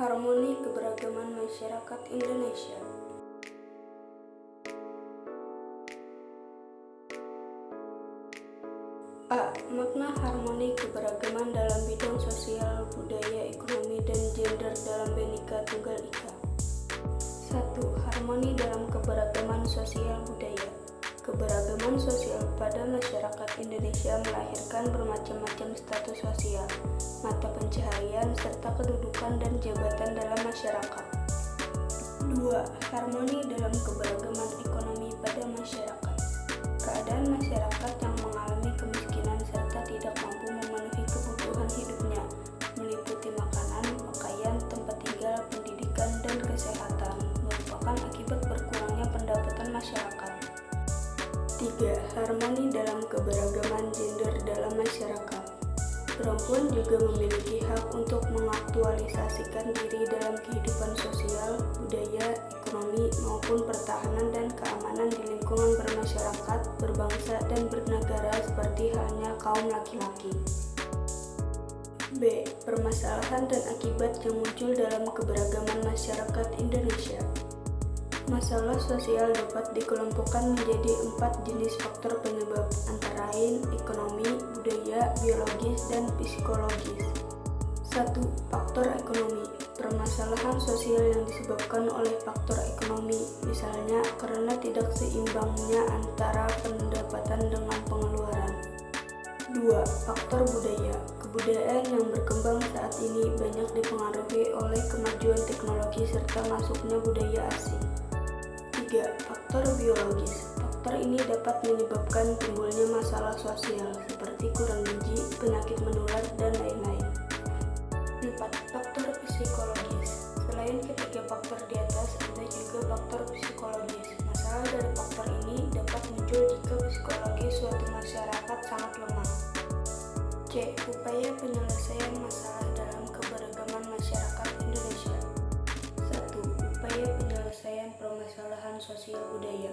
Harmoni keberagaman masyarakat Indonesia. A. Makna harmoni keberagaman dalam bidang sosial, budaya, ekonomi, dan gender dalam Bhinneka Tunggal Ika. 1. Harmoni dalam keberagaman sosial budaya. Keberagaman sosial pada masyarakat Indonesia melahirkan bermacam-macam status sosial, mata pencaharian, serta kedudukan dan jabatan dalam masyarakat. 2. Harmoni dalam keberagaman ekonomi pada masyarakat. Keadaan masyarakat yang mengalami kemiskinan serta tidak mampu memenuhi kebutuhan hidupnya, meliputi makanan, pakaian, tempat tinggal, pendidikan, dan kesehatan, merupakan akibat berkurangnya pendapatan masyarakat. 3. Harmoni dalam keberagaman gender dalam masyarakat. Perempuan juga memiliki hak untuk mengaktualisasikan diri dalam kehidupan sosial, budaya, ekonomi, maupun pertahanan dan keamanan di lingkungan bermasyarakat, berbangsa, dan bernegara seperti halnya kaum laki-laki. B. Permasalahan dan akibat yang muncul dalam keberagaman masyarakat Indonesia. Masalah sosial dapat dikelompokkan menjadi 4 jenis faktor penyebab, antara lain ekonomi, budaya, biologis, dan psikologis. 1. Faktor ekonomi. Permasalahan sosial yang disebabkan oleh faktor ekonomi, misalnya karena tidak seimbangnya antara pendapatan dengan pengeluaran. 2. Faktor budaya. Kebudayaan yang berkembang saat ini banyak dipengaruhi oleh kemajuan teknologi serta masuknya budaya asing. 3. Faktor biologis. Faktor ini dapat menyebabkan timbulnya masalah sosial seperti kurang gizi, penyakit menular, dan lain-lain. 4. Faktor psikologis. Selain ketiga faktor di atas, ada juga faktor psikologis. Masalah dari faktor ini dapat muncul jika psikologi suatu masyarakat sangat lemah. C. Upaya penyelesaian masalah dalam keberagaman masyarakat Indonesia. 1. Upaya penyelesaian permasalahan sosial budaya.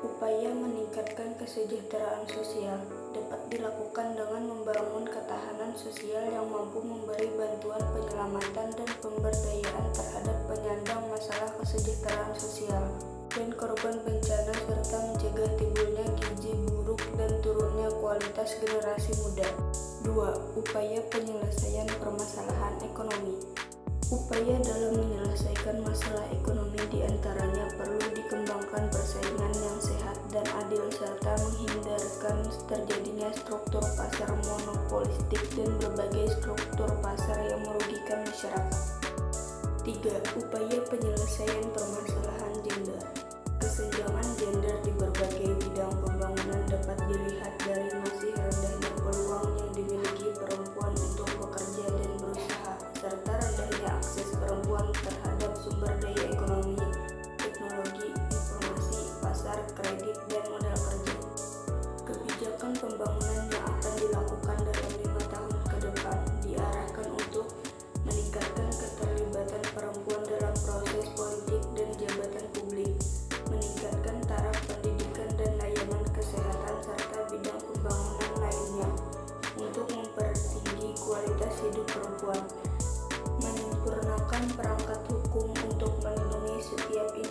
Upaya meningkatkan kesejahteraan sosial dapat dilakukan dengan membangun ketahanan sosial yang mampu memberi bantuan penyelamatan dan pemberdayaan terhadap penyandang masalah kesejahteraan sosial dan korban bencana serta mencegah timbulnya gizi buruk dan turunnya kualitas generasi muda. 2. Upaya penyelesaian permasalahan ekonomi. Upaya dalam menyelesaikan masalah ekonomi diantaranya perlu dikembangkan persaingan yang sehat dan adil serta menghindarkan terjadinya struktur pasar monopolistik dan berbagai struktur pasar yang merugikan masyarakat. 3. Upaya penyelesaian permasalahan gender. Kesenjangan gender di berbagai bidang pembangunan dapat dilihat dari masih rendahnya peluang yang dimiliki perempuan untuk bekerja dan berusaha, serta rendahnya akses perempuan terhadap sumber daya ekonomi, teknologi, informasi, pasar, kredit, dan modal kerja. Kebijakan pembangunan yang akan dilakukan dalam 5 tahun ke depan diarahkan untuk meningkatkan keterlibatan perempuan dalam proses politik dan jabatan publik, meningkatkan taraf pendidikan dan layanan kesehatan serta bidang pembangunan lainnya untuk mempertinggi kualitas hidup perempuan, menyempurnakan perangkat hukum untuk melindungi setiap individu